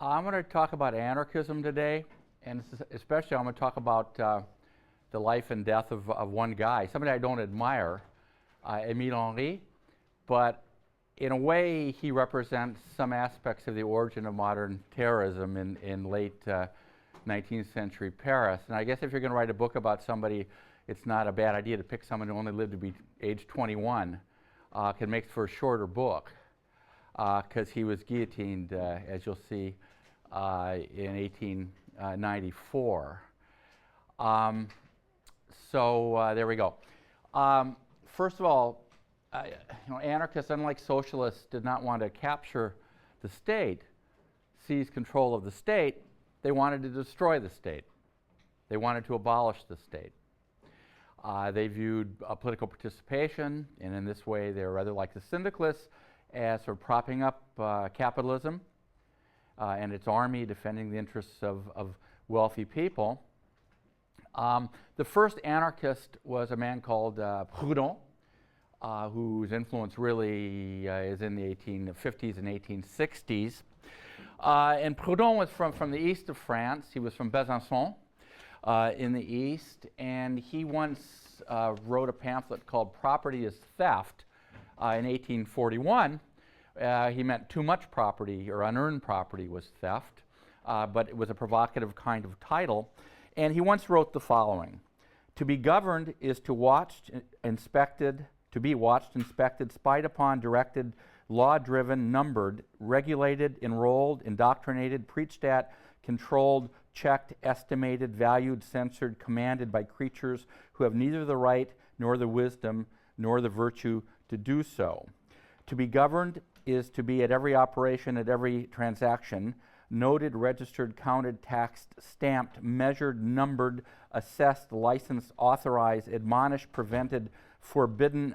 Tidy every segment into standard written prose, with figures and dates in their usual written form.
I'm going to talk about anarchism today, and especially I'm going to talk about the life and death of one guy, somebody I don't admire, Emile Henry, but in a way he represents some aspects of the origin of modern terrorism in late 19th century Paris. And I guess if you're going to write a book about somebody, it's not a bad idea to pick someone who only lived to be age 21. Can make for a shorter book because he was guillotined, as you'll see, in 1894. There we go. First of all, anarchists, unlike socialists, did not want to capture the state, seize control of the state. They wanted to destroy the state. They wanted to abolish the state. They viewed political participation, and in this way they were rather like the syndicalists, as sort of propping up capitalism and its army defending the interests of wealthy people. The first anarchist was a man called Proudhon, whose influence really is in the 1850s and 1860s. And Proudhon was from the east of France. He was from Besançon in the east, and he once wrote a pamphlet called Property is Theft in 1841. He meant too much property or unearned property was theft, but it was a provocative kind of title. And he once wrote the following: "To be governed is to be watched, inspected, spied upon, directed, law-driven, numbered, regulated, enrolled, indoctrinated, preached at, controlled, checked, estimated, valued, censored, commanded by creatures who have neither the right nor the wisdom nor the virtue to do so. To be governed is to be at every operation, at every transaction, noted, registered, counted, taxed, stamped, measured, numbered, assessed, licensed, authorized, admonished, prevented, forbidden,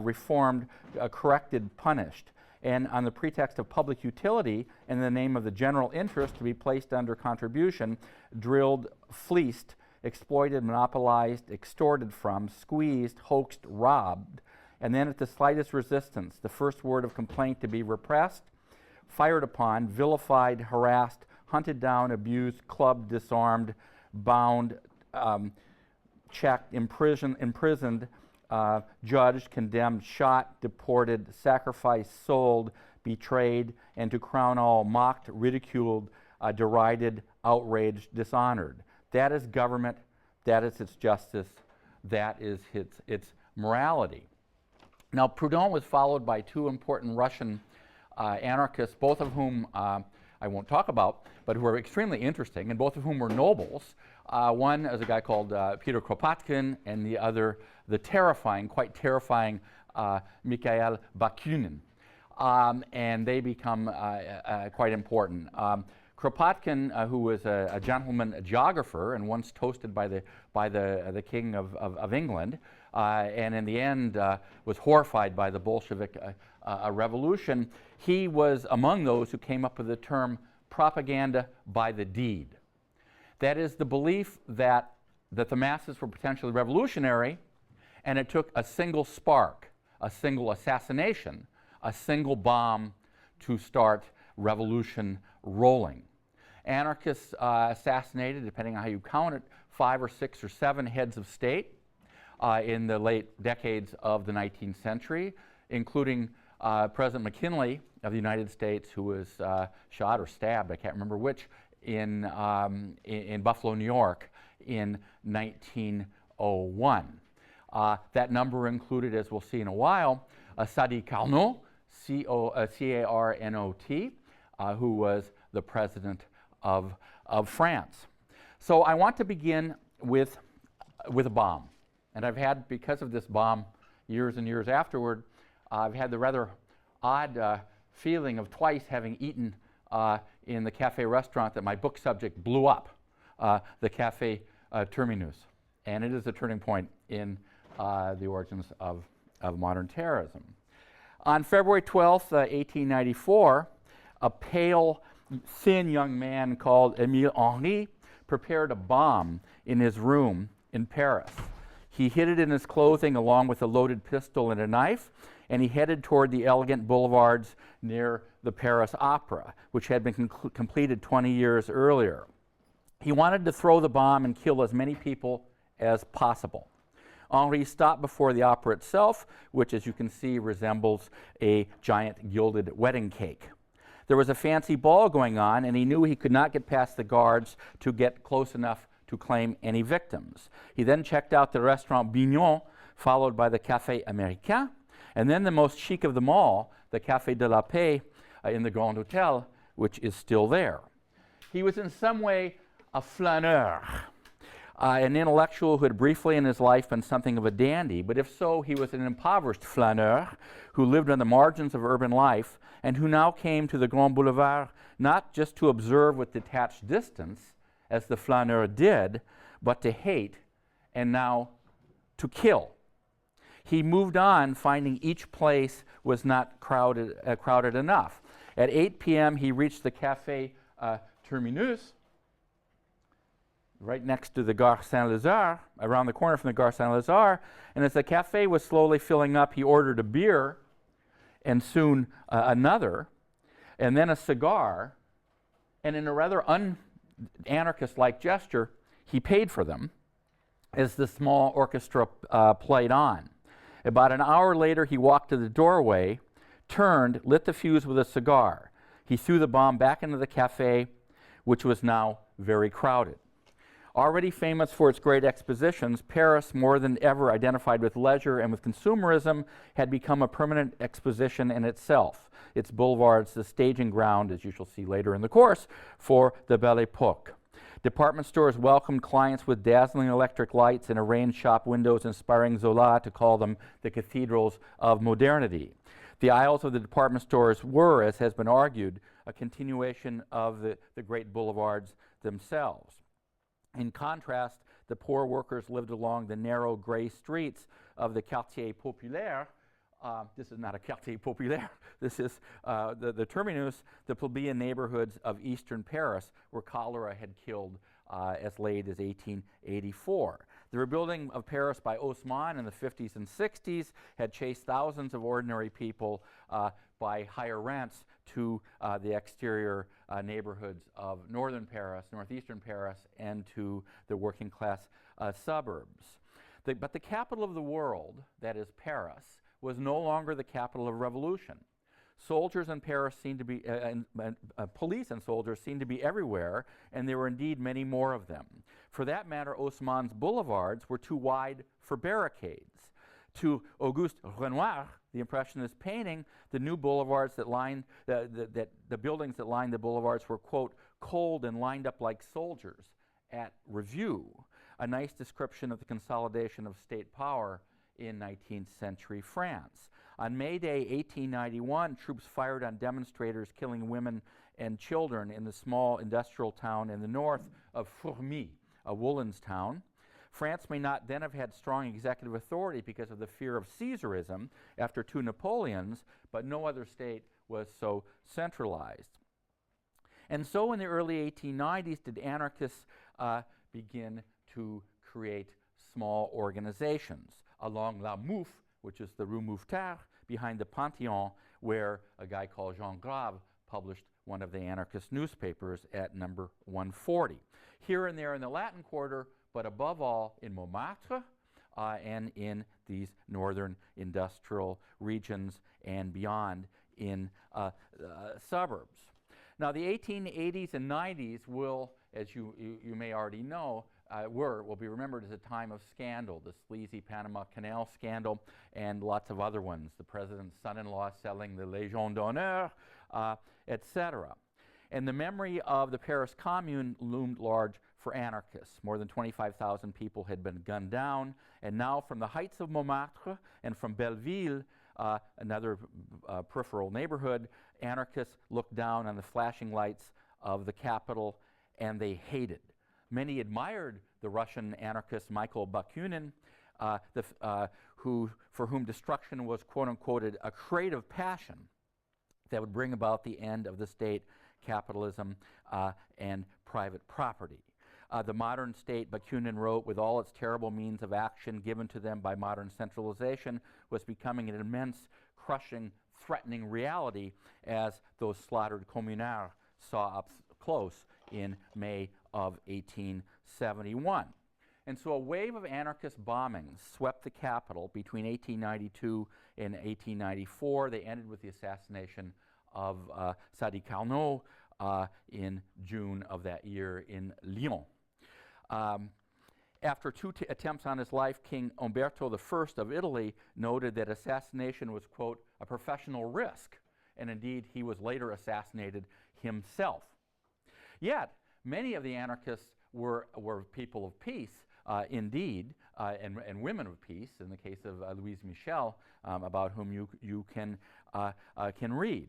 reformed, corrected, punished, and on the pretext of public utility in the name of the general interest to be placed under contribution, drilled, fleeced, exploited, monopolized, extorted from, squeezed, hoaxed, robbed, and then at the slightest resistance, the first word of complaint to be repressed, fired upon, vilified, harassed, hunted down, abused, clubbed, disarmed, bound, checked, imprisoned, judged, condemned, shot, deported, sacrificed, sold, betrayed, and to crown all, mocked, ridiculed, derided, outraged, dishonored." That is government, that is its justice, that is its morality. Now, Proudhon was followed by two important Russian anarchists, both of whom I won't talk about, but who are extremely interesting, and both of whom were nobles. One is a guy called Peter Kropotkin, and the other, the quite terrifying Mikhail Bakunin. And they become quite important. Kropotkin, who was a gentleman geographer and once toasted by the King of England, and in the end was horrified by the Bolshevik revolution, he was among those who came up with the term propaganda by the deed. That is the belief that the masses were potentially revolutionary, and it took a single spark, a single assassination, a single bomb to start revolution rolling. Anarchists assassinated, depending on how you count it, 5 or 6 or 7 heads of state in the late decades of the 19th century, including President McKinley of the United States, who was shot or stabbed, I can't remember which, in Buffalo, New York in 1901. That number included, as we'll see in a while, Sadi Carnot, C-A-R-N-O-T, who was the president of France. So I want to begin with a bomb. And I've had, because of this bomb, years and years afterward, I've had the rather odd feeling of twice having eaten in the cafe restaurant that my book subject blew up, the Cafe Terminus. And it is a turning point in the origins of modern terrorism. On February 12th, 1894, a pale, thin young man called Emile Henry prepared a bomb in his room in Paris. He hid it in his clothing along with a loaded pistol and a knife. and he headed toward the elegant boulevards near the Paris Opera, which had been completed 20 years earlier. He wanted to throw the bomb and kill as many people as possible. Henri stopped before the opera itself, which, as you can see, resembles a giant gilded wedding cake. There was a fancy ball going on, and he knew he could not get past the guards to get close enough to claim any victims. He then checked out the Restaurant Bignon, followed by the Café Américain, and then the most chic of them all, the Café de la Paix in the Grand Hôtel, which is still there. He was in some way a flâneur, an intellectual who had briefly in his life been something of a dandy, but if so, he was an impoverished flâneur who lived on the margins of urban life and who now came to the Grand Boulevard not just to observe with detached distance, as the flâneur did, but to hate and now to kill. He moved on, finding each place was not crowded enough. At 8 p.m., he reached the Café Terminus, right next to the Gare Saint-Lazare, around the corner from the Gare Saint-Lazare, and as the cafe was slowly filling up, he ordered a beer, and soon another, and then a cigar, and in a rather un-anarchist-like gesture, he paid for them as the small orchestra played on. About an hour later, he walked to the doorway, turned, lit the fuse with a cigar. He threw the bomb back into the cafe, which was now very crowded. Already famous for its great expositions, Paris, more than ever identified with leisure and with consumerism, had become a permanent exposition in itself. Its boulevards, the staging ground, as you shall see later in the course, for the Belle Époque. Department stores welcomed clients with dazzling electric lights and arranged shop windows inspiring Zola to call them the cathedrals of modernity. The aisles of the department stores were, as has been argued, a continuation of the great boulevards themselves. In contrast, the poor workers lived along the narrow gray streets of the Quartier Populaire. This is not a Quartier Populaire. This is the terminus, the plebeian neighborhoods of eastern Paris, where cholera had killed as late as 1884. The rebuilding of Paris by Haussmann in the 50s and 60s had chased thousands of ordinary people by higher rents to the exterior neighborhoods of northern Paris, northeastern Paris, and to the working class suburbs. But the capital of the world, that is Paris, was no longer the capital of revolution. Soldiers in Paris seemed to be, police and soldiers seemed to be everywhere, and there were indeed many more of them. For that matter, Haussmann's boulevards were too wide for barricades. To Auguste Renoir, the Impressionist painting, the new boulevards that lined, the buildings that lined the boulevards were, quote, cold and lined up like soldiers at review, a nice description of the consolidation of state power in 19th century France. On May Day 1891, troops fired on demonstrators, killing women and children in the small industrial town in the north of Fourmi, a woolens town. France may not then have had strong executive authority because of the fear of Caesarism after 2 Napoleons, but no other state was so centralized. And so in the early 1890s did anarchists begin to create small organizations along La Mouffe, which is the Rue Mouffetard, behind the Panthéon, where a guy called Jean Grave published one of the anarchist newspapers at number 140. Here and there in the Latin Quarter, but above all in Montmartre and in these northern industrial regions and beyond in suburbs. Now the 1880s and 90s will, as you may already know, will be remembered as a time of scandal, the sleazy Panama Canal scandal and lots of other ones, the president's son-in-law selling the Légion d'honneur, etc. And the memory of the Paris Commune loomed large for anarchists. More than 25,000 people had been gunned down, and now from the heights of Montmartre and from Belleville, another peripheral neighborhood, anarchists looked down on the flashing lights of the capital, and they hated. Many admired the Russian anarchist Michael Bakunin, for whom destruction was, quote-unquote, a creative passion that would bring about the end of the state, capitalism, and private property. The modern state, Bakunin wrote, with all its terrible means of action given to them by modern centralization, was becoming an immense crushing, threatening reality as those slaughtered communards saw up close in May of 1871. And so a wave of anarchist bombings swept the capital between 1892 and 1894. They ended with the assassination of Sadi Carnot in June of that year in Lyon. After two attempts on his life, King Umberto I of Italy noted that assassination was, quote, a professional risk. And indeed, he was later assassinated himself. Yet, many of the anarchists were people of peace, indeed, and women of peace, in the case of Louise Michel, about whom you can read.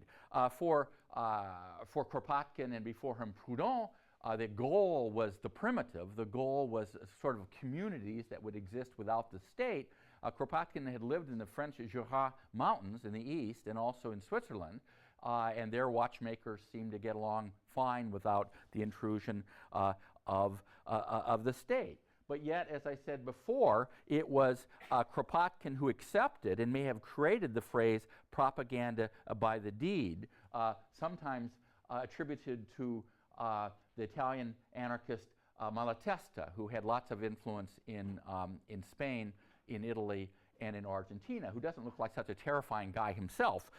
For Kropotkin and before him Proudhon, the goal was the primitive. The goal was sort of communities that would exist without the state. Kropotkin had lived in the French Jura Mountains in the east and also in Switzerland, and their watchmakers seemed to get along fine without the intrusion of the state. But yet, as I said before, it was Kropotkin who accepted and may have created the phrase propaganda by the deed, sometimes attributed to the Italian anarchist Malatesta, who had lots of influence in Spain, in Italy, and in Argentina, who doesn't look like such a terrifying guy himself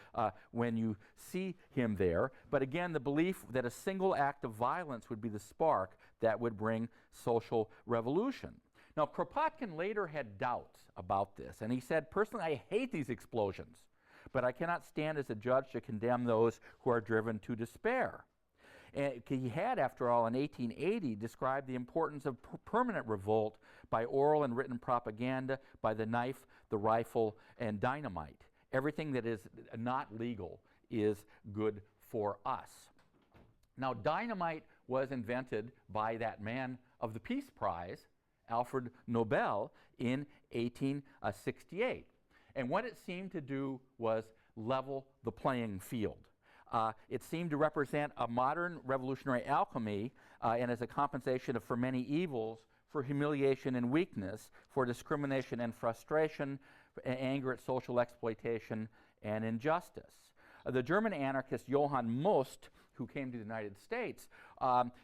when you see him there. But again, the belief that a single act of violence would be the spark that would bring social revolution. Now, Kropotkin later had doubts about this, and he said, personally, I hate these explosions, but I cannot stand as a judge to condemn those who are driven to despair. And he had, after all, in 1880, described the importance of permanent revolt by oral and written propaganda, by the knife, the rifle, and dynamite. Everything that is not legal is good for us. Now, dynamite was invented by that man of the Peace Prize, Alfred Nobel, in 1868. And what it seemed to do was level the playing field. It seemed to represent a modern revolutionary alchemy and as a compensation for many evils, for humiliation and weakness, for discrimination and frustration, for anger at social exploitation and injustice. The German anarchist Johann Most, who came to the United States,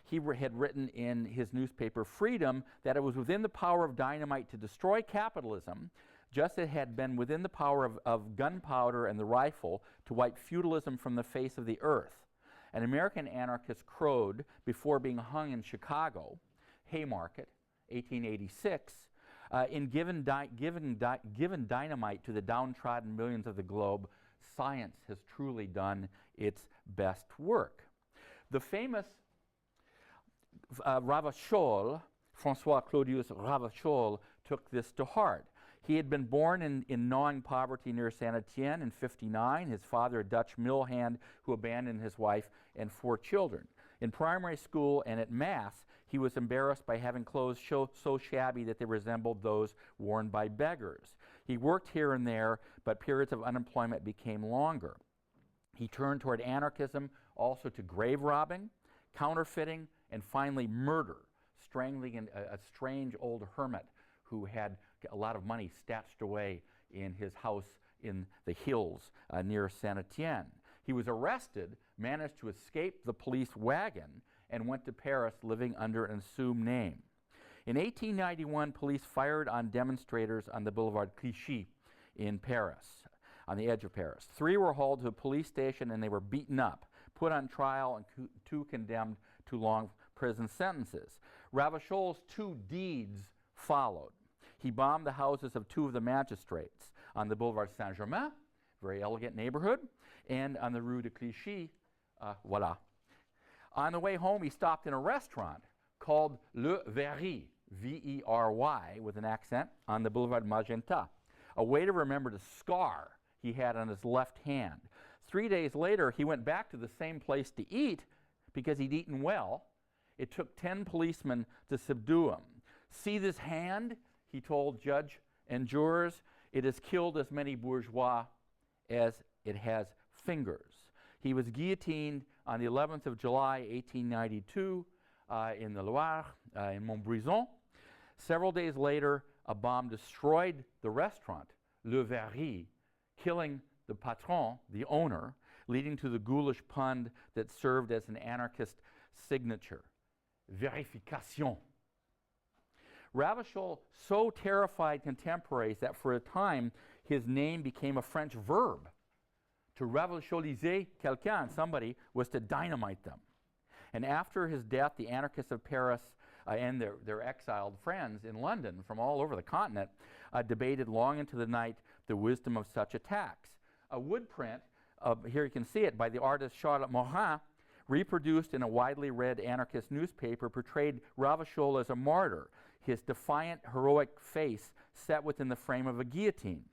he had written in his newspaper Freedom that it was within the power of dynamite to destroy capitalism, just as it had been within the power of gunpowder and the rifle to wipe feudalism from the face of the earth. An American anarchist crowed before being hung in Chicago, Haymarket, 1886, in given dynamite to the downtrodden millions of the globe, science has truly done its best work. The famous Ravachol, François Claudius Ravachol, took this to heart. He had been born in gnawing poverty near Saint-Étienne in 59. His father, a Dutch mill hand who abandoned his wife and 4 children. In primary school and at Mass, he was embarrassed by having clothes so shabby that they resembled those worn by beggars. He worked here and there, but periods of unemployment became longer. He turned toward anarchism, also to grave robbing, counterfeiting, and finally murder, strangling a strange old hermit who had a lot of money stashed away in his house in the hills near Saint-Étienne. He was arrested, managed to escape the police wagon, and went to Paris living under an assumed name. In 1891, police fired on demonstrators on the Boulevard Clichy in Paris, on the edge of Paris. 3 were hauled to a police station and they were beaten up, put on trial, and 2 condemned to long prison sentences. Ravachol's 2 deeds followed. He bombed the houses of 2 of the magistrates on the Boulevard Saint-Germain, very elegant neighborhood, and on the Rue de Clichy, voilà. On the way home, he stopped in a restaurant called Le Verry, V-E-R-Y, with an accent, on the Boulevard Magenta, a way to remember the scar he had on his left hand. 3 days later, he went back to the same place to eat because he'd eaten well. It took 10 policemen to subdue him. See this hand? He told judge and jurors, it has killed as many bourgeois as it has fingers. He was guillotined on the 11th of July, 1892, in the Loire, in Montbrison. Several days later, a bomb destroyed the restaurant, Le Verry, killing the patron, the owner, leading to the ghoulish pun that served as an anarchist signature, vérification. Ravachol so terrified contemporaries that for a time his name became a French verb. To ravacholiser quelqu'un, somebody, was to dynamite them. And after his death, the anarchists of Paris and their exiled friends in London from all over the continent debated long into the night the wisdom of such attacks. A wood print, here you can see it, by the artist Charlotte Morin, reproduced in a widely read anarchist newspaper, portrayed Ravachol as a martyr, his defiant, heroic face set within the frame of a guillotine.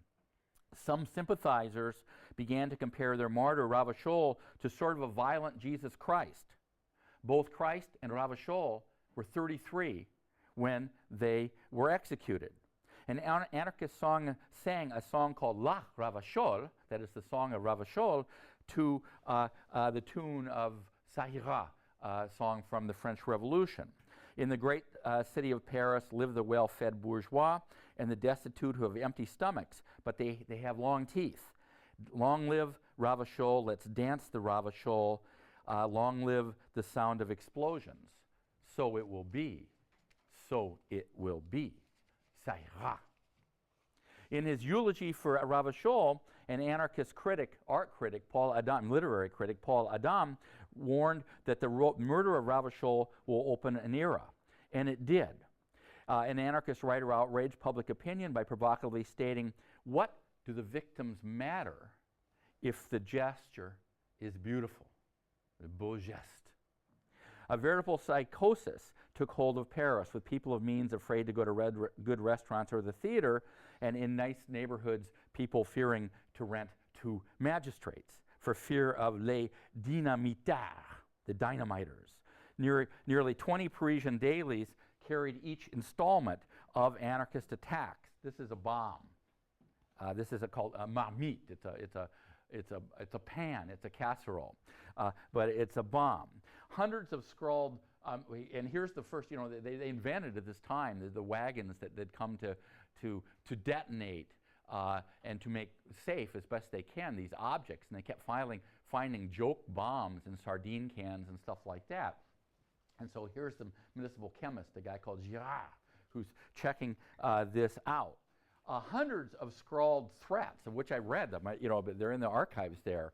Some sympathizers began to compare their martyr Ravachol to sort of a violent Jesus Christ. Both Christ and Ravachol were 33 when they were executed. An anarchist sang a song called La Ravachol, that is the song of Ravachol, to the tune of Ça ira, a song from the French Revolution. In the great city of Paris live the well-fed bourgeois and the destitute who have empty stomachs, but they have long teeth. Long live Ravachol, let's dance the Ravachol. Long live the sound of explosions. So it will be, so it will be. Ça ira. In his eulogy for Ravachol, an anarchist critic, art critic, Paul Adam, literary critic Paul Adam, warned that the murder of Ravachol will open an era. And it did. An anarchist writer outraged public opinion by provocatively stating, "What do the victims matter if the gesture is beautiful?" Le beau geste. A veritable psychosis took hold of Paris, with people of means afraid to go to good restaurants or the theater, and in nice neighborhoods, people fearing to rent to magistrates for fear of les dynamitaires, the dynamiters. Nearly 20 Parisian dailies carried each installment of anarchist attacks. This is a bomb. This is called a marmite. It's a pan, it's a casserole, but it's a bomb. Hundreds of scrawled, and here's the first, they invented at this time the wagons that come to detonate and to make safe as best they can these objects, and they kept finding joke bombs in sardine cans and stuff like that. And so here's the municipal chemist, a guy called Girard, who's checking this out. Hundreds of scrawled threats, of which I read them, but they're in the archives there,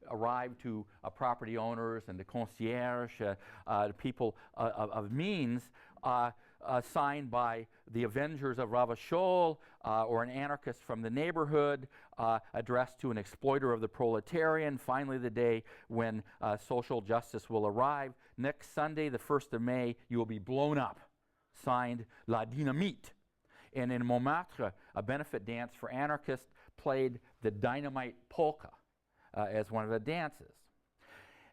arrived to property owners and the concierge, people of means, signed by the avengers of Ravachol or an anarchist from the neighborhood, addressed to an exploiter of the proletarian. Finally, the day when social justice will arrive. Next Sunday, the 1st of May, you will be blown up. Signed, La Dynamite. And in Montmartre, a benefit dance for anarchists played the Dynamite polka as one of the dances.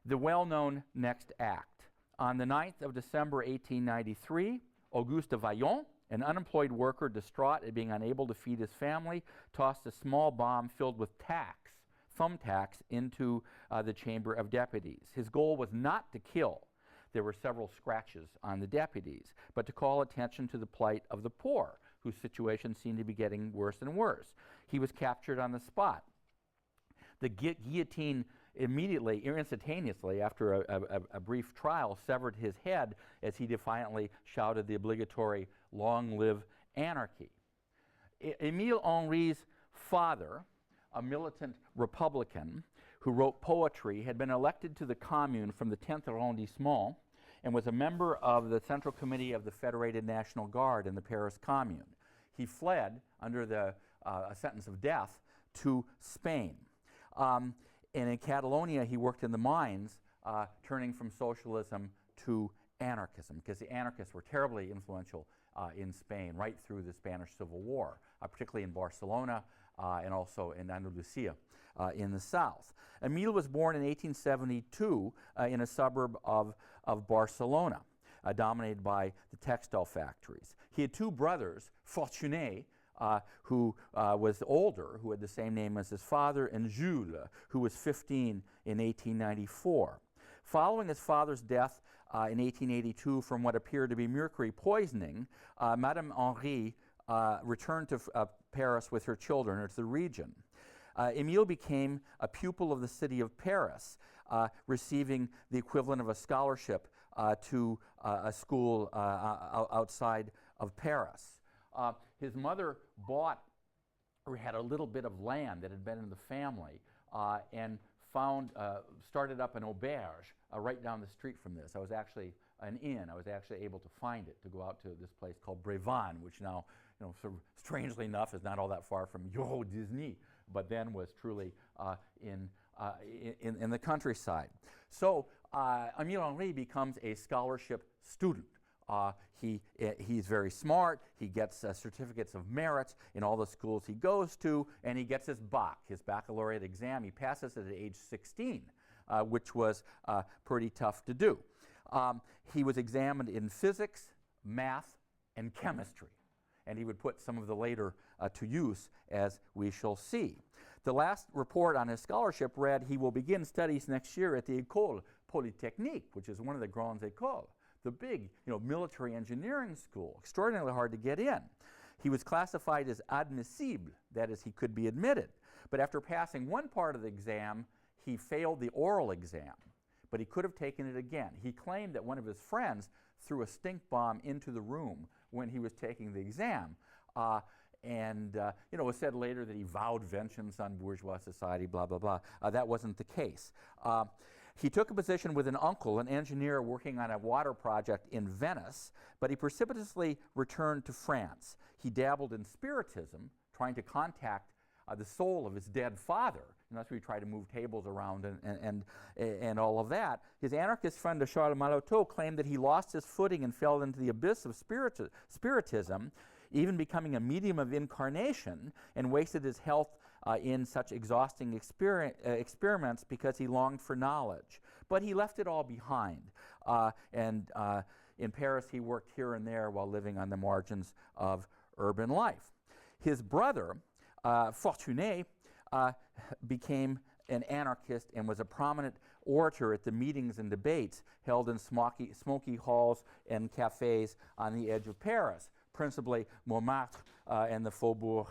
The well-known next act. On the 9th of December 1893, Auguste Vaillant, an unemployed worker distraught at being unable to feed his family, tossed a small bomb filled with thumbtacks, into the Chamber of Deputies. His goal was not to kill. There were several scratches on the deputies, but to call attention to the plight of the poor, whose situation seemed to be getting worse and worse. He was captured on the spot. The guillotine immediately, instantaneously, after a brief trial, severed his head as he defiantly shouted the obligatory, "Long live anarchy." Emile Henry's father, a militant Republican who wrote poetry, had been elected to the Commune from the 10th arrondissement and was a member of the Central Committee of the Federated National Guard in the Paris Commune. He fled under a sentence of death to Spain. And in Catalonia, he worked in the mines, turning from socialism to anarchism, because the anarchists were terribly influential in Spain right through the Spanish Civil War, particularly in Barcelona and also in Andalusia in the south. Emile was born in 1872 in a suburb of Barcelona, dominated by the textile factories. He had two brothers, Fortuné, who was older, who had the same name as his father, and Jules, who was 15 in 1894. Following his father's death in 1882 from what appeared to be mercury poisoning, Madame Henry returned to Paris with her children, or to the region. Emile became a pupil of the city of Paris, receiving the equivalent of a scholarship to a school outside of Paris. His mother had a little bit of land that had been in the family and started up an auberge right down the street from this. I was actually an inn. I was actually able to find it, to go out to this place called Brévannes, which now, sort of strangely enough, is not all that far from Euro Disney, but then was truly in the countryside. So Emile Henry becomes a scholarship student. He's very smart. He gets certificates of merit in all the schools he goes to, and he gets his BAC, his baccalaureate exam. He passes it at age 16, which was pretty tough to do. He was examined in physics, math, and chemistry, and he would put some of the later to use, as we shall see. The last report on his scholarship read, he will begin studies next year at the École Polytechnique, which is one of the grandes écoles, the big, military engineering school, extraordinarily hard to get in. He was classified as admissible, that is, he could be admitted. But after passing one part of the exam, he failed the oral exam, but he could have taken it again. He claimed that one of his friends threw a stink bomb into the room when he was taking the exam. It was said later that he vowed vengeance on bourgeois society, blah, blah, blah. That wasn't the case. He took a position with an uncle, an engineer working on a water project in Venice, but he precipitously returned to France. He dabbled in spiritism, trying to contact the soul of his dead father, and that's where he tried to move tables around and all of that. His anarchist friend Charles Malotaux claimed that he lost his footing and fell into the abyss of spiritism, even becoming a medium of incarnation, and wasted his health in such exhausting experiments because he longed for knowledge. But he left it all behind. In Paris, he worked here and there while living on the margins of urban life. His brother, Fortuné, became an anarchist and was a prominent orator at the meetings and debates held in smoky halls and cafes on the edge of Paris, principally Montmartre and the Faubourg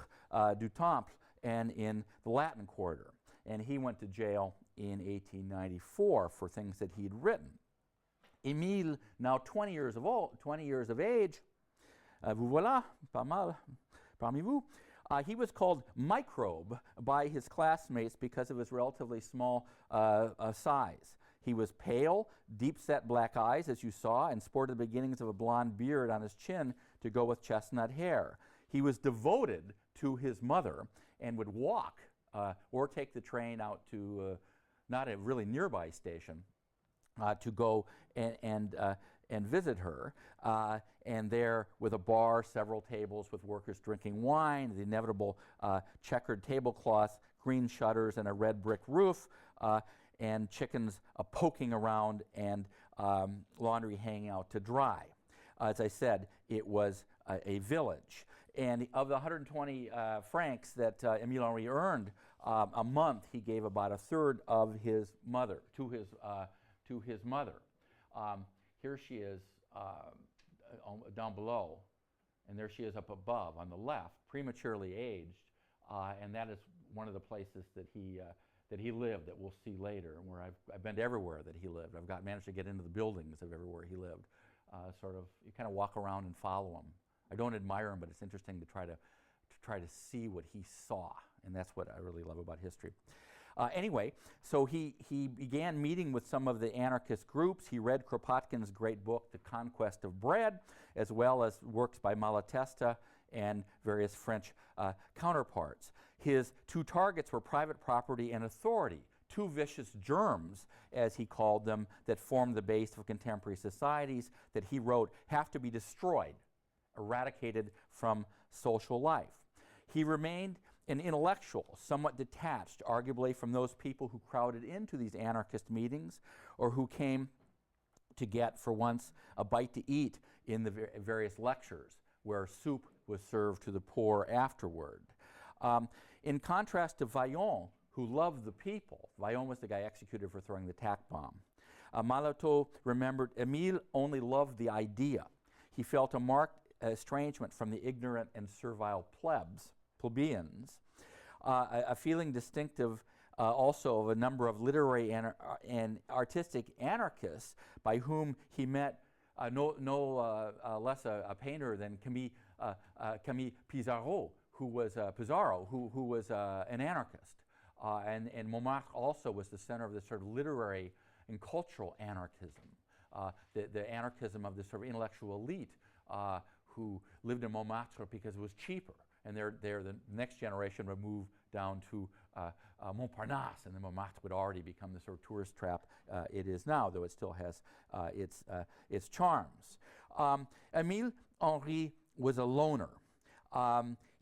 du Temple and in the Latin Quarter. And he went to jail in 1894 for things that he'd written. Émile, now 20 years of age, vous voilà, pas mal parmi vous. He was called Microbe by his classmates because of his relatively small size. He was pale, deep-set black eyes, as you saw, and sported the beginnings of a blonde beard on his chin to go with chestnut hair. He was devoted to his mother and would walk or take the train out to not a really nearby station to go and visit her, and there with a bar, several tables with workers drinking wine, the inevitable checkered tablecloth, green shutters, and a red brick roof, and chickens poking around and laundry hanging out to dry. As I said, it was a village. And of the 120 francs that Emile Henry earned a month, he gave about a third of his mother to his mother. Here she is down below, and there she is up above on the left, prematurely aged, and that is one of the places that he lived that we'll see later, and where I've been to everywhere that he lived. I've managed to get into the buildings of everywhere he lived. You kind of walk around and follow him. I don't admire him, but it's interesting to try to see what he saw, and that's what I really love about history. Anyway, so he began meeting with some of the anarchist groups. He read Kropotkin's great book, The Conquest of Bread, as well as works by Malatesta and various French counterparts. His two targets were private property and authority, two vicious germs, as he called them, that formed the base of contemporary societies that he wrote have to be destroyed, eradicated from social life. He remained an intellectual, somewhat detached, arguably, from those people who crowded into these anarchist meetings or who came to get, for once, a bite to eat in the various lectures where soup was served to the poor afterward. In contrast to Vaillant, who loved the people, Vaillant was the guy executed for throwing the tack bomb. Malotaux remembered Emile only loved the idea. He felt a marked estrangement from the ignorant and servile plebeians. a feeling distinctive also of a number of literary and artistic anarchists by whom he met no less a painter than Camille Pissarro, who was an anarchist. And Montmartre also was the center of this sort of literary and cultural anarchism, the anarchism of this sort of intellectual elite who lived in Montmartre because it was cheaper. And the next generation would move down to Montparnasse, and then Montmartre would already become the sort of tourist trap it is now, though it still has its charms. Emile Henry was a loner.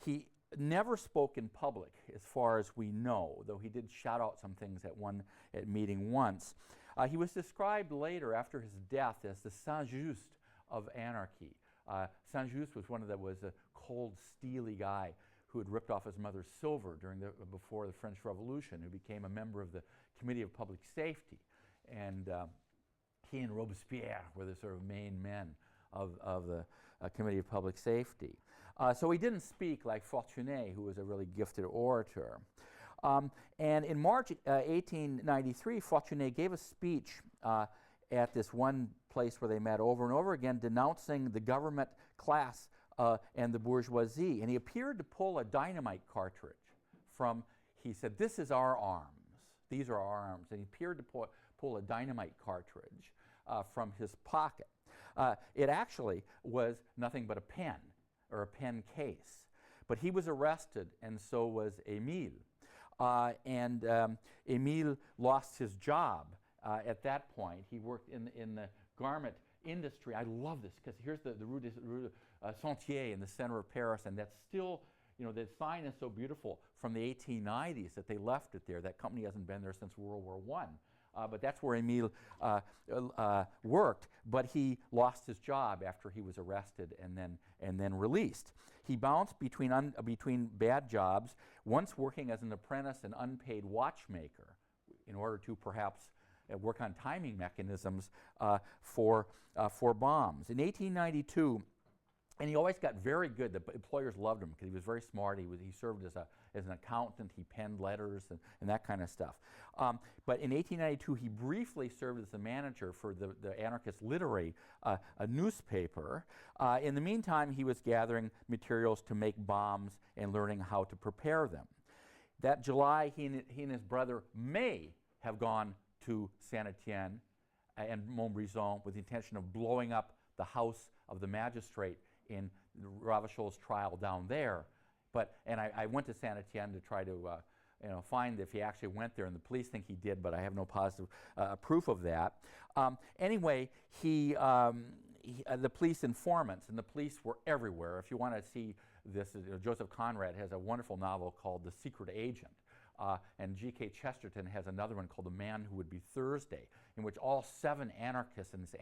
He never spoke in public, as far as we know, though he did shout out some things at meeting once. He was described later, after his death, as the Saint-Just of anarchy. Saint-Just was a cold, steely guy who had ripped off his mother's silver before the French Revolution, who became a member of the Committee of Public Safety. And he and Robespierre were the sort of main men of the Committee of Public Safety. So he didn't speak like Fortuné, who was a really gifted orator. And in March 1893, Fortuné gave a speech at this one place where they met over and over again, denouncing the government class and the bourgeoisie. And he appeared to pull a dynamite cartridge from, he said, "This is our arms. These are our arms." And he appeared to pull a dynamite cartridge from his pocket. It actually was nothing but a pen, or a pen case. But he was arrested, and so was Émile. Émile lost his job at that point. He worked in the garment industry. I love this, because here's the Rue de Sentier in the center of Paris, and that's still, the sign is so beautiful from the 1890s that they left it there. That company hasn't been there since World War I. But that's where Émile worked, but he lost his job after he was arrested and then released. He bounced between bad jobs, once working as an apprentice and unpaid watchmaker in order to perhaps work on timing mechanisms for bombs. In 1892, and he always got very good. The employers loved him because he was very smart. He served as an accountant. He penned letters and that kind of stuff. But in 1892, he briefly served as the manager for the Anarchist Literary, a newspaper. In the meantime, he was gathering materials to make bombs and learning how to prepare them. That July, he and his brother may have gone to Saint-Étienne and Montbrison with the intention of blowing up the house of the magistrate in Ravachol's trial down there. And I went to Saint-Étienne to try to find if he actually went there, and the police think he did, but I have no positive proof of that. Anyway, the police informants, and the police were everywhere. If you want to see this, Joseph Conrad has a wonderful novel called The Secret Agent. And G.K. Chesterton has another one called The Man Who Would Be Thursday, in which all 7 anarchists in this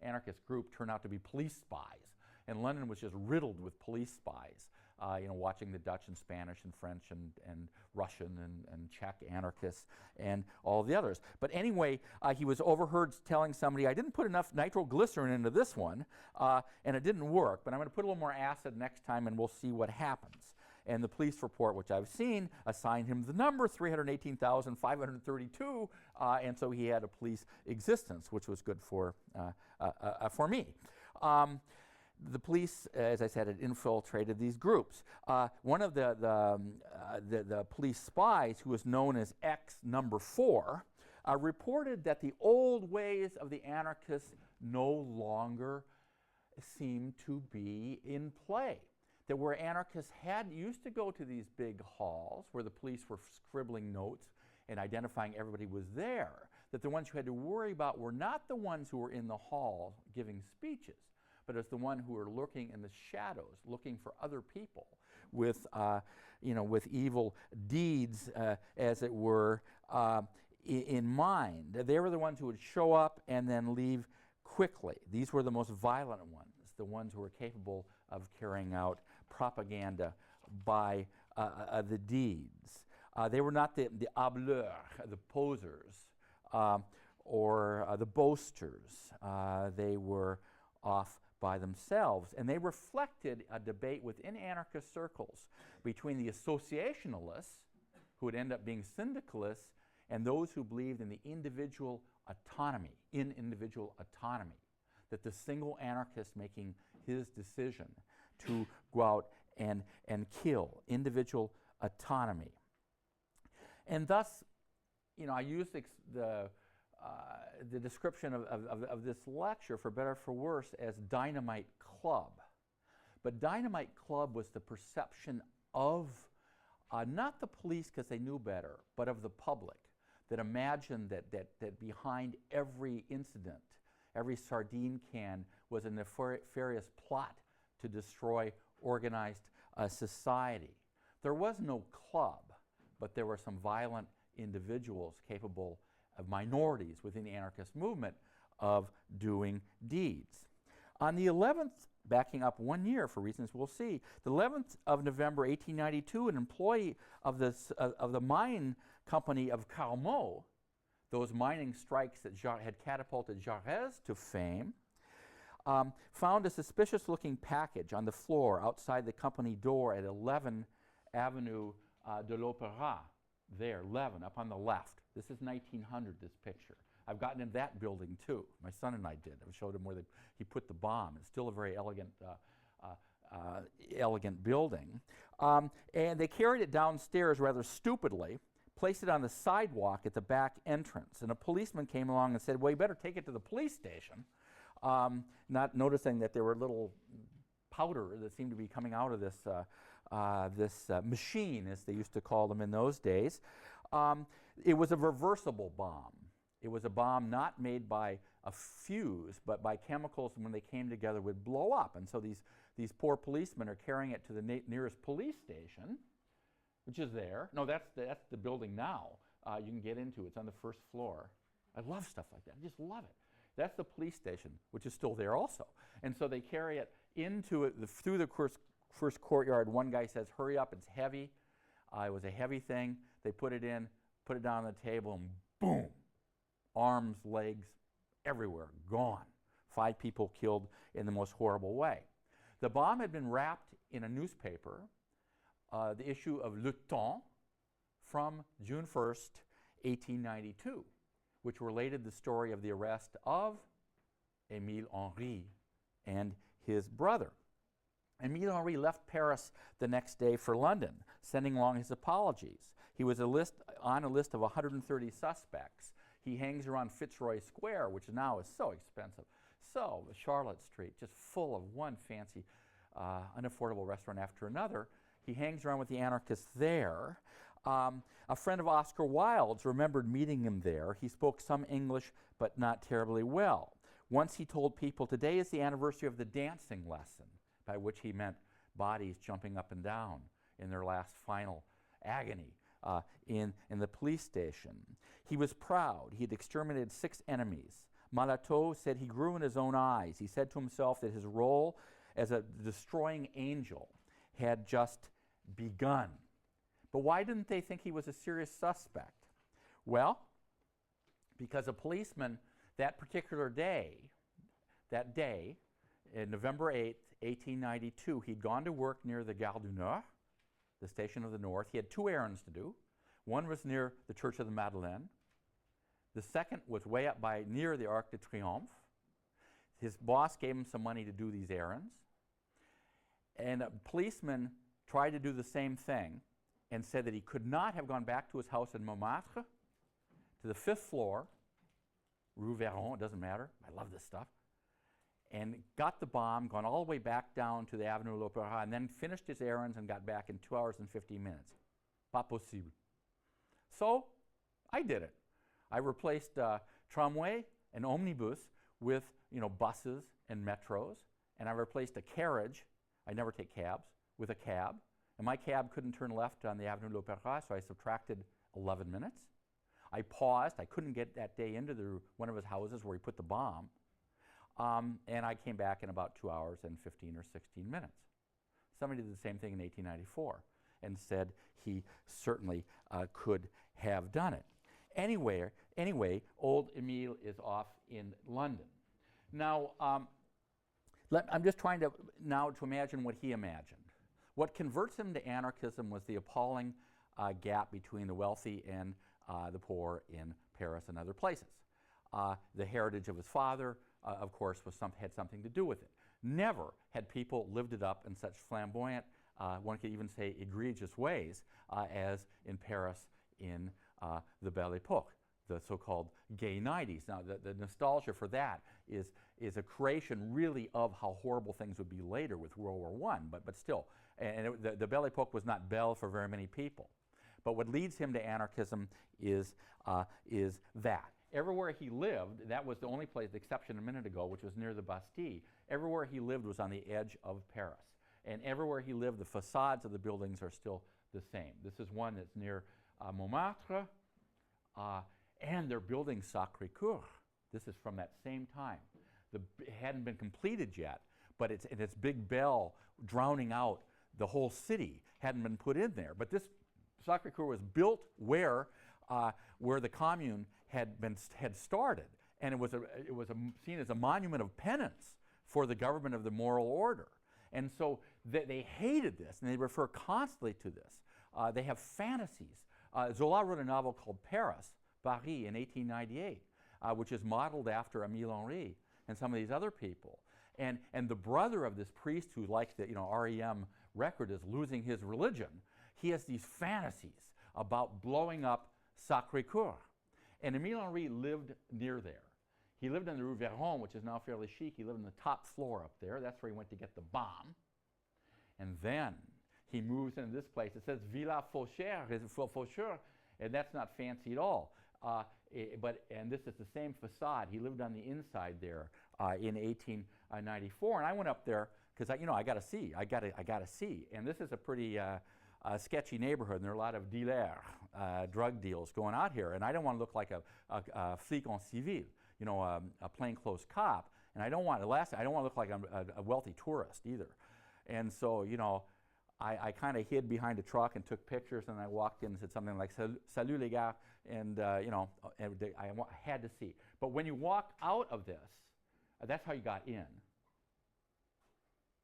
anarchist group turn out to be police spies. And London was just riddled with police spies, watching the Dutch and Spanish and French and Russian and Czech anarchists and all the others. But anyway, he was overheard telling somebody, "I didn't put enough nitroglycerin into this one, and it didn't work, but I'm going to put a little more acid next time and we'll see what happens." And the police report, which I've seen, assigned him the number 318,532, and so he had a police existence, which was good for me. The police, as I said, had infiltrated these groups. One of the police spies, who was known as X number 4, reported that the old ways of the anarchists no longer seemed to be in play. That where anarchists used to go to these big halls where the police were scribbling notes and identifying everybody was there, that the ones who had to worry about were not the ones who were in the hall giving speeches, but as the one who were lurking in the shadows, looking for other people with evil deeds, as it were, in mind. They were the ones who would show up and then leave quickly. These were the most violent ones, the ones who were capable of carrying out propaganda by the deeds. They were not the hableurs, the posers, or the boasters. They were off by themselves. And they reflected a debate within anarchist circles between the associationalists, who would end up being syndicalists, and those who believed in the individual autonomy, that the single anarchist making his decision to go out and kill, individual autonomy. And thus, I use the description of this lecture, for better or for worse, as Dynamite Club. But Dynamite Club was the perception of, not the police because they knew better, but of the public, that imagined that behind every incident, every sardine can, was a nefarious plot to destroy organized society. There was no club, but there were some violent individuals capable of, minorities within the anarchist movement, of doing deeds. On the 11th, backing up 1 year for reasons we'll see, the 11th of November 1892, an employee of the mine company of Carmaux, those mining strikes that had catapulted Jaurès to fame, found a suspicious-looking package on the floor outside the company door at 11 Avenue de l'Opéra, there, 11, up on the left. This is 1900, this picture. I've gotten in that building too. My son and I did. I showed him where he put the bomb. It's still a very elegant building. And they carried it downstairs rather stupidly, placed it on the sidewalk at the back entrance. And a policeman came along and said, well, you better take it to the police station, not noticing that there were little powder that seemed to be coming out of this machine, as they used to call them in those days. It was a reversible bomb. It was a bomb not made by a fuse, but by chemicals, and when they came together would blow up. And so these poor policemen are carrying it to the nearest police station, which is there. No, that's the building now. You can get into. It's on the first floor. I love stuff like that. I just love it. That's the police station, which is still there also. And so they carry it into it through the first courtyard. One guy says, hurry up, it's heavy. It was a heavy thing. They put it in, put it down on the table, and boom. Arms, legs, everywhere, gone. 5 people killed in the most horrible way. The bomb had been wrapped in a newspaper, the issue of Le Temps, from June 1st, 1892, which related the story of the arrest of Emile Henry and his brother. Emile Henry left Paris the next day for London, sending along his apologies. He was on a list of 130 suspects. He hangs around Fitzroy Square, which now is so expensive. So Charlotte Street, just full of one fancy, unaffordable restaurant after another. He hangs around with the anarchists there. A friend of Oscar Wilde's remembered meeting him there. He spoke some English, but not terribly well. Once he told people, today is the anniversary of the dancing lesson, by which he meant bodies jumping up and down in their last final agony in the police station. He was proud. He had exterminated 6 enemies. Malatot said he grew in his own eyes. He said to himself that his role as a destroying angel had just begun. But why didn't they think he was a serious suspect? Well, because a policeman that particular day, in November 8th, 1892, he'd gone to work near the Gare du Nord, the Station of the North. He had 2 errands to do. One was near the Church of the Madeleine. The second was way up by near the Arc de Triomphe. His boss gave him some money to do these errands. And a policeman tried to do the same thing and said that he could not have gone back to his house in Montmartre, to the 5th floor, Rue Véron, it doesn't matter. I love this stuff. And got the bomb, gone all the way back down to the Avenue de l'Opéra, and then finished his errands and got back in 2 hours and 15 minutes. Pas possible. So I did it. I replaced tramway and omnibus with buses and metros, and I replaced a carriage, I never take cabs, with a cab. And my cab couldn't turn left on the Avenue de l'Opéra, so I subtracted 11 minutes. I paused. I couldn't get that day into one of his houses where he put the bomb. And I came back in about 2 hours and 15 or 16 minutes. Somebody did the same thing in 1894 and said he certainly could have done it. Anyway, old Emile is off in London. Now, I'm just trying to now to imagine what he imagined. What converts him to anarchism was the appalling gap between the wealthy and the poor in Paris and other places. The heritage of his father, of course, had something to do with it. Never had people lived it up in such flamboyant, one could even say egregious ways, as in Paris in the Belle Époque, the so-called gay 90s. Now, the nostalgia for that is a creation really of how horrible things would be later with World War I, but still. And the Belle Époque was not belle for very many people. But what leads him to anarchism is that. Everywhere he lived, that was the only place, the exception a minute ago, which was near the Bastille, everywhere he lived was on the edge of Paris. And everywhere he lived, the facades of the buildings are still the same. This is one that's near Montmartre, and they're building Sacré-Cœur. This is from that same time. It hadn't been completed yet, but its big bell drowning out the whole city hadn't been put in there. But this Sacré-Cœur was built where the commune had started, and it was seen as a monument of penance for the government of the moral order. And so they hated this, and they refer constantly to this. They have fantasies. Zola wrote a novel called Paris in 1898, which is modeled after Emile Henry and some of these other people. And the brother of this priest who, like the REM record, is losing his religion, he has these fantasies about blowing up Sacré-Cœur. And Emile Henry lived near there. He lived in the Rue Véron, which is now fairly chic. He lived on the top floor up there. That's where he went to get the bomb. And then he moves into this place. It says Villa Faucheur, and that's not fancy at all. And this is the same facade. He lived on the inside there in 1894. And I went up there because I got to see. I got to see. And this is a pretty sketchy neighborhood, and there are a lot of dealers, drug deals going out here. And I don't want to look like a flic en civil, a plainclothes cop. And I don't want to look like I'm a wealthy tourist either. And so, I kind of hid behind a truck and took pictures, and I walked in and said something like, "Salut les gars," and I had to see. But when you walk out of this, that's how you got in.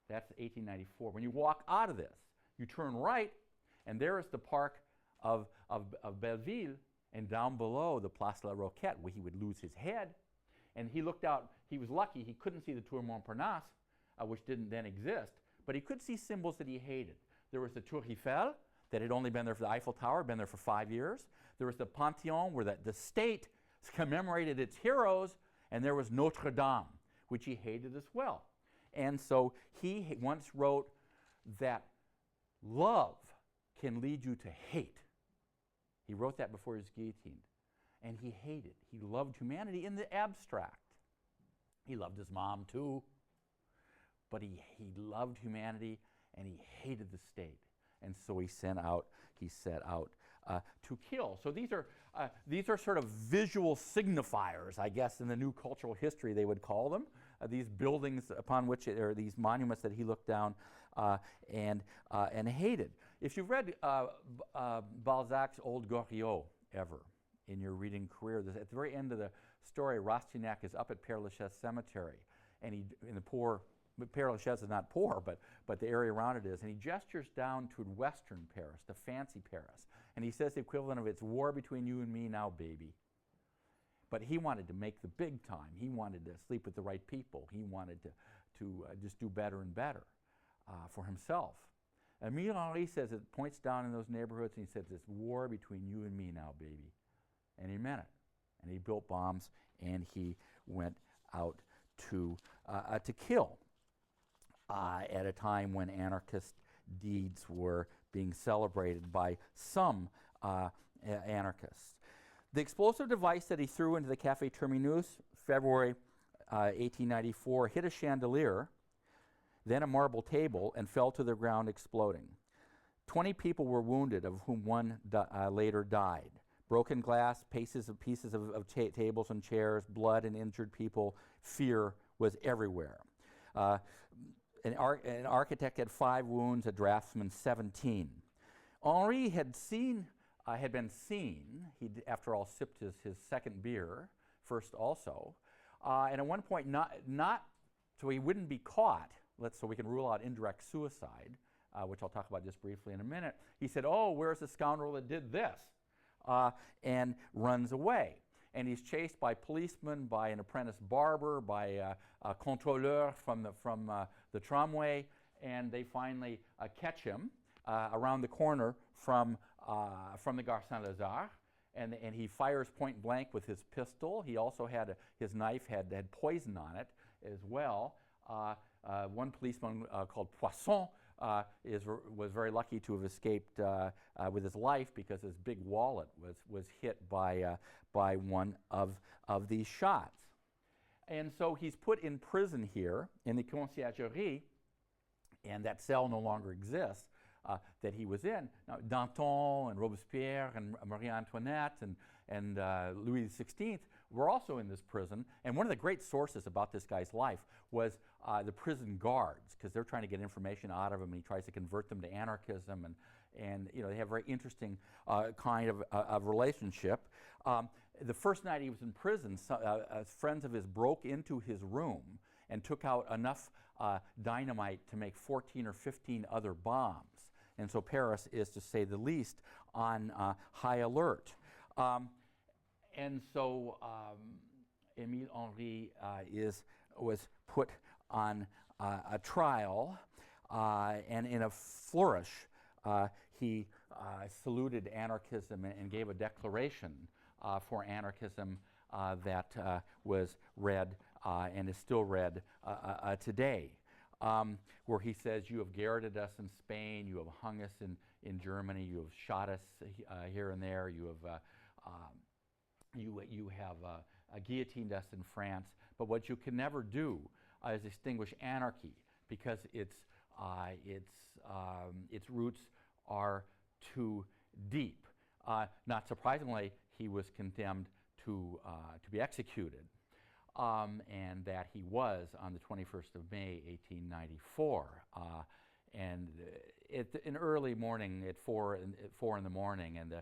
That's 1894. When you walk out of this, you turn right, and there is the park of Belleville, and down below the Place La Roquette, where he would lose his head. And he looked out. He was lucky. He couldn't see the Tour Montparnasse, which didn't then exist, but he could see symbols that he hated. There was the Tour Eiffel, that had only been there for the Eiffel Tower, been there for 5 years. There was the Panthéon, where the state commemorated its heroes, and there was Notre Dame, which he hated as well. And so he once wrote that love can lead you to hate. He wrote that before he was guillotined. And he hated. He loved humanity in the abstract. He loved his mom too. But he loved humanity, and he hated the state. And so he set out to kill. So these are sort of visual signifiers, I guess, in the new cultural history they would call them. These buildings upon which, or these monuments that he looked down and hated. If you've read Balzac's Old Goriot ever in your reading career, at the very end of the story, Rastignac is up at Père Lachaise Cemetery, and Père Lachaise is not poor, but the area around it is. And he gestures down to Western Paris, the fancy Paris. And he says the equivalent of, "It's war between you and me now, baby." But he wanted to make the big time. He wanted to sleep with the right people. He wanted to just do better and better for himself. Emile Henry says it points down in those neighborhoods, and he says, "It's war between you and me now, baby." And he meant it. And he built bombs, and he went out to kill. At a time when anarchist deeds were being celebrated by some anarchists. The explosive device that he threw into the Café Terminus, February 1894, hit a chandelier, then a marble table, and fell to the ground exploding. 20 people were wounded, of whom one later died. Broken glass, pieces of tables and chairs, blood and injured people. Fear was everywhere. An architect had 5 wounds, a draftsman 17. Henri had been seen. He'd, after all, sipped his second beer, first also, and at one point not so he wouldn't be caught, so we can rule out indirect suicide, which I'll talk about just briefly in a minute. He said, oh, where's the scoundrel that did this? And runs away. And he's chased by policemen, by an apprentice barber, by a contrôleur from the tramway, and they finally catch him around the corner from the Gare Saint-Lazare, and he fires point blank with his pistol. He also had his knife had poison on it as well. One policeman called Poisson was very lucky to have escaped with his life because his big wallet was hit by one of these shots. And so he's put in prison here in the Conciergerie, and that cell no longer exists that he was in. Now, Danton and Robespierre and Marie Antoinette and Louis XVI were also in this prison. And one of the great sources about this guy's life was the prison guards, because they're trying to get information out of him, and he tries to convert them to anarchism. And you know, they have a very interesting kind of relationship. The first night he was in prison, friends of his broke into his room and took out enough dynamite to make 14 or 15 other bombs. And so Paris is, to say the least, on high alert. And so Emile Henry was put on a trial, and in a flourish, he saluted anarchism and gave a declaration for anarchism that was read and is still read today, where he says, you have garroted us in Spain, you have hung us in Germany, you have shot us here and there, you have guillotined us in France, but what you can never do is extinguish anarchy, because its roots are too deep. Not surprisingly, he was condemned to be executed, and that he was on the 21st of May, 1894. And in early morning, at 4 in the morning, and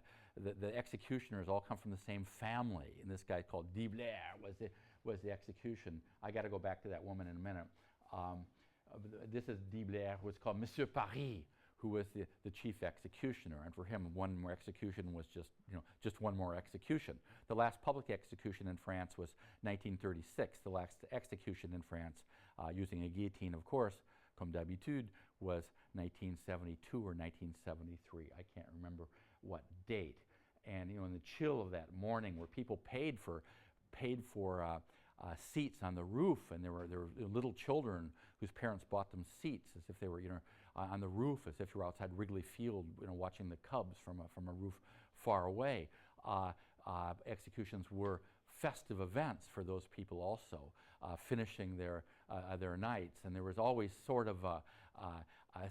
the executioners all come from the same family. And this guy called Diblair was the execution. I got to go back to that woman in a minute. This is Diblair, who was called Monsieur Paris, who was the chief executioner, and for him, one more execution was just one more execution. The last public execution in France was 1936. The last execution in France, using a guillotine, of course, comme d'habitude, was 1972 or 1973. I can't remember what date. And in the chill of that morning, where people paid for seats on the roof, and there were little children whose parents bought them seats, as if they were on the roof, as if you were outside Wrigley Field, watching the Cubs from a roof far away. Executions were festive events for those people also, finishing their nights, and there was always sort of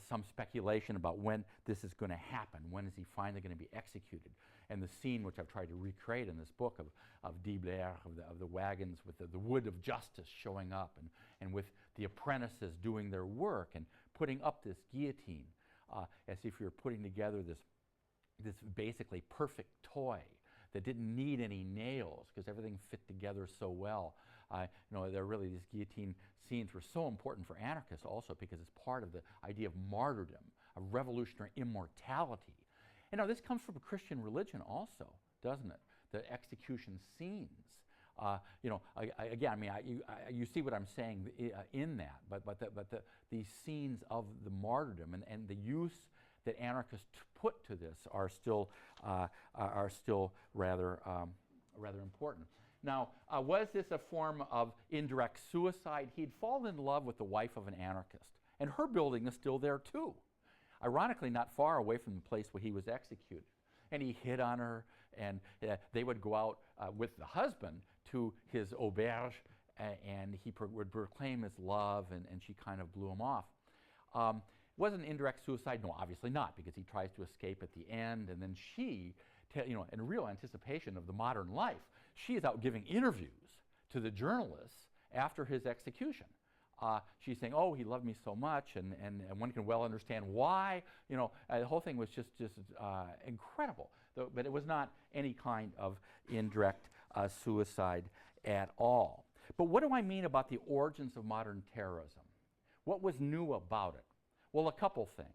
some speculation about when this is going to happen. When is he finally going to be executed? And the scene, which I've tried to recreate in this book, of Diblair, of the wagons with the wood of justice showing up, and with the apprentices doing their work and putting up this guillotine, as if you're putting together this basically perfect toy that didn't need any nails because everything fit together so well. These guillotine scenes were so important for anarchists also, because it's part of the idea of martyrdom, of revolutionary immortality. And this comes from a Christian religion also, doesn't it? The execution scenes. You see what I'm saying in that, but these scenes of the martyrdom and the use that anarchists put to this are still rather important. Now, was this a form of indirect suicide? He'd fallen in love with the wife of an anarchist, and her building is still there too. Ironically, not far away from the place where he was executed. And he hit on her, and they would go out with the husband to his auberge, and he would proclaim his love, and she kind of blew him off. Was it an indirect suicide? No, obviously not, because he tries to escape at the end, and then she, in real anticipation of the modern life, she is out giving interviews to the journalists after his execution. She's saying, oh, he loved me so much, and one can well understand why. The whole thing was just incredible. But it was not any kind of indirect suicide at all. But what do I mean about the origins of modern terrorism? What was new about it? Well, a couple things.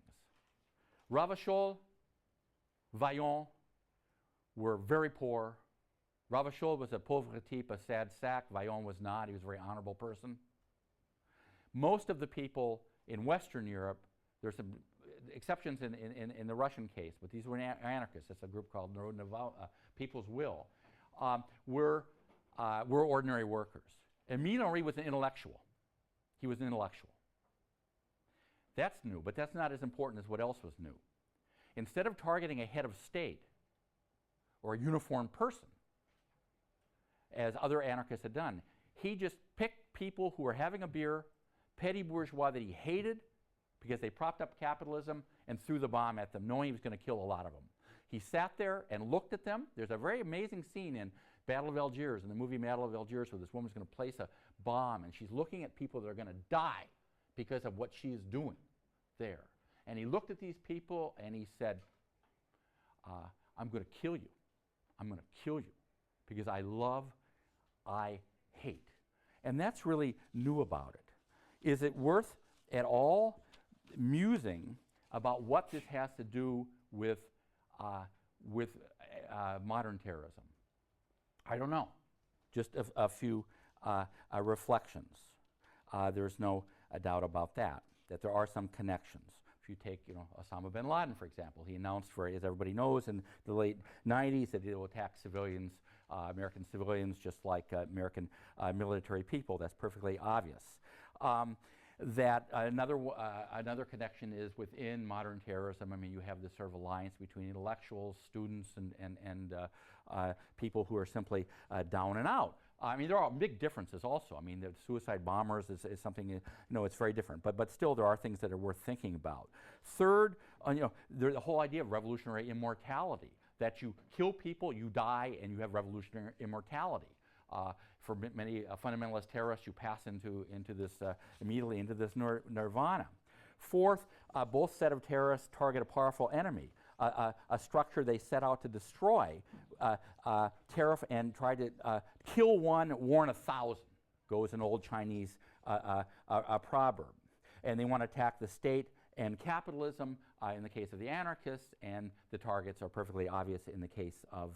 Ravachol, Vaillant were very poor. Ravachol was a pauvre type, a sad sack. Vaillant was not. He was a very honorable person. Most of the people in Western Europe, there's some exceptions in the Russian case, but these were anarchists. It's a group called People's Will, were ordinary workers. Emile Henry was an intellectual. He was an intellectual. That's new, but that's not as important as what else was new. Instead of targeting a head of state or a uniformed person, as other anarchists had done, he just picked people who were having a beer, petty bourgeois that he hated because they propped up capitalism, and threw the bomb at them, knowing he was going to kill a lot of them. He sat there and looked at them. There's a very amazing scene in Battle of Algiers, in the movie Battle of Algiers, where this woman's going to place a bomb, and she's looking at people that are going to die because of what she is doing there. And he looked at these people and he said, I'm going to kill you. I'm going to kill you because I love, I hate. And that's really new about it. Is it worth at all musing about what this has to do with modern terrorism? I don't know. Just a few reflections. There's no doubt about that there are some connections. If you take, Osama bin Laden, for example, he announced, as everybody knows, in the late 90s that he will attack civilians, American civilians, just like American military people. That's perfectly obvious. That another connection is within modern terrorism. I mean, you have this sort of alliance between intellectuals, students, and people who are simply down and out. I mean, there are big differences also. I mean, the suicide bombers is something, it's very different. But still, there are things that are worth thinking about. Third, the whole idea of revolutionary immortality, that you kill people, you die, and you have revolutionary immortality. For many fundamentalist terrorists, you pass into this immediately into this nirvana. Fourth, both set of terrorists target a powerful enemy, a structure they set out to destroy, and try to kill one, warn 1,000, goes an old Chinese proverb. And they want to attack the state and capitalism in the case of the anarchists, and the targets are perfectly obvious in the case of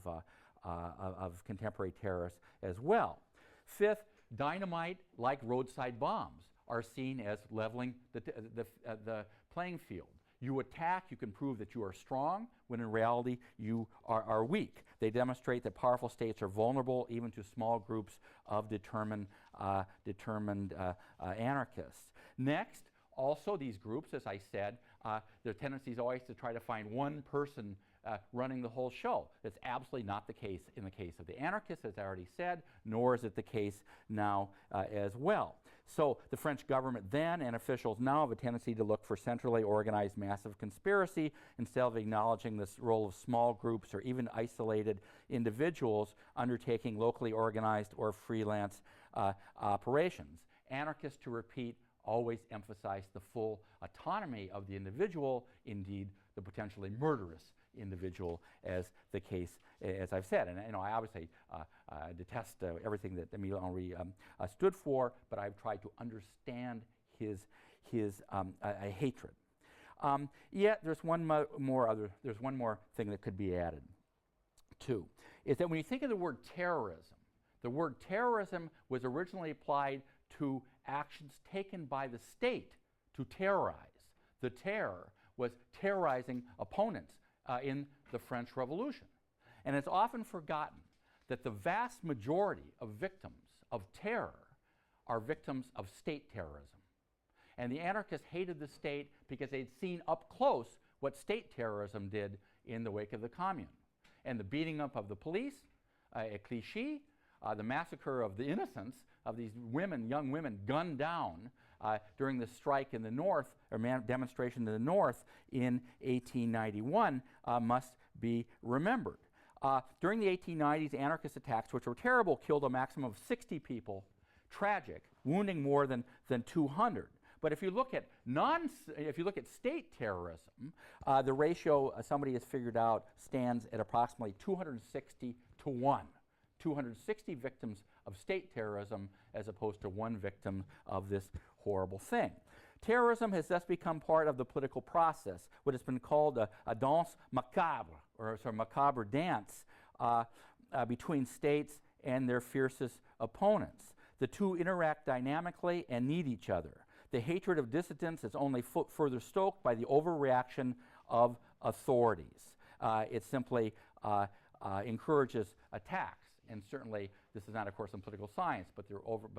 contemporary terrorists as well. Fifth, dynamite, like roadside bombs, are seen as leveling the playing field. You attack, you can prove that you are strong, when in reality you are weak. They demonstrate that powerful states are vulnerable even to small groups of determined anarchists. Next, also these groups, as I said, their tendency is always to try to find one person running the whole show. That's absolutely not the case in the case of the anarchists, as I already said, nor is it the case now as well. So the French government then and officials now have a tendency to look for centrally organized massive conspiracy instead of acknowledging this role of small groups or even isolated individuals undertaking locally organized or freelance operations. Anarchists, to repeat, always emphasize the full autonomy of the individual, indeed the potentially murderous individual, as the case, as I've said. And I obviously detest everything that Emile Henry stood for, but I've tried to understand his hatred. Yet there's one more thing that could be added too, is that when you think of the word terrorism was originally applied to actions taken by the state to terrorize. The terror was terrorizing opponents in the French Revolution. And it's often forgotten that the vast majority of victims of terror are victims of state terrorism. And the anarchists hated the state because they'd seen up close what state terrorism did in the wake of the Commune. And the beating up of the police at Clichy, the massacre of the innocents, of these women, young women, gunned down during the strike in the North, or demonstration in the North in 1891, must be remembered. During the 1890s, anarchist attacks, which were terrible, killed a maximum of 60 people, tragic, wounding more than 200. But if you look at state terrorism, the ratio somebody has figured out stands at approximately 260 to 1. 260 victims of state terrorism as opposed to one victim of this horrible thing. Terrorism has thus become part of the political process, what has been called a danse macabre, or a macabre dance between states and their fiercest opponents. The two interact dynamically and need each other. The hatred of dissidents is only further stoked by the overreaction of authorities. It simply encourages attacks. And certainly, this is not a course in political science, but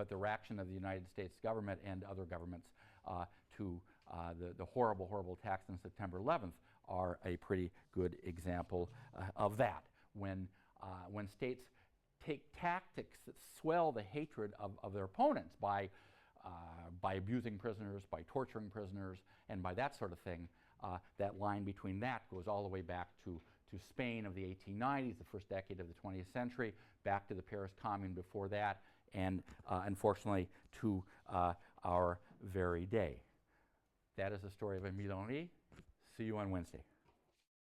the reaction of the United States government and other governments to the horrible, horrible attacks on September 11th are a pretty good example of that. When states take tactics that swell the hatred of their opponents by abusing prisoners, by torturing prisoners, and by that sort of thing, that line between that goes all the way back to Spain of the 1890s, the first decade of the 20th century, back to the Paris Commune before that, and unfortunately to our very day. That is the story of Emile Henry. See you on Wednesday.